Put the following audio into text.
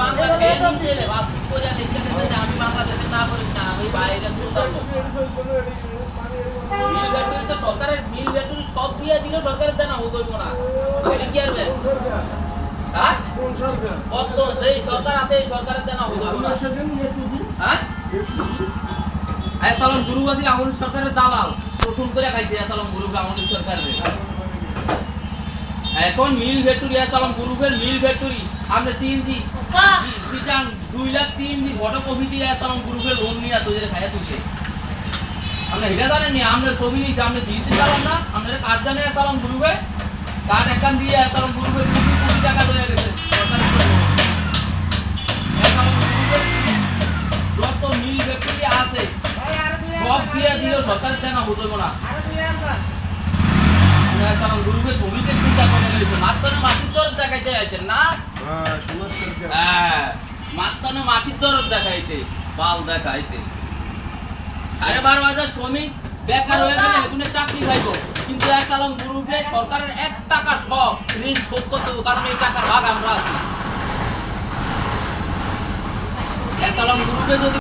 বাংলাদেশের নিচে রে বাস করে লিখতে দেন যে আমি বাংলাদেশের নাগরিক না, আমি বাইরে কোথাও। মিল ভ্যাটুরি তো সরকারের, মিল ভ্যাটুরি সব দিয়ে দিলেও সরকারের দেনা হইব না, এটা কি করবে? হ্যাঁ কোন সরকার? কত যেই সরকার আছে এই সরকারের দেনা হইব না। হ্যাঁ আসসালাম গুরুবাসী আমল সরকারের দালাল শোষণ করে খাইছে আসসালাম গুরু আমল সরকারের। এখন মিল ভ্যাটুরি আসসালাম গ্রুপের মিল ভ্যাটুরি আপনি সিএনজি সিটাং 2 লাখ সিএনজি ফটোকপি দিয়ে আসসালাম গ্রুপের লোন নিয়ে তৈরি খাইয়া তুলছে। আপনি এটা জানেন নি? আমরা ছবি নিয়ে আপনি জিতে যাবেন না, আপনারা কার্ড জানে আসসালাম গ্রুপে কার্ড একখান দিয়ে আসসালাম গ্রুপে কোটি কোটি টাকা লয়ে গেছে সরকার। যত মিল ভ্যাটুরি আছে সব দিয়ে দিলেও সরকার দেনা হইব না। কারণ গ্রুপে ছবিতে চিন্তা করে নিয়েছে মাত্তনে মাসির দরদ দেখাইতে আইছেন না। হ্যাঁ মাত্তনে মাসির দরদ দেখাইতে বাল দেখাইতে 12,500 শ্রমিক বেকার হয়ে গেলে এখন চাকরি খাইব, কিন্তু এককালম গ্রুপে সরকারের 1 টাকা সব ঋণ শোধ করতে হবে, কারণ এই টাকার ভাগ আমরা আছি। এককালম গ্রুপে যদি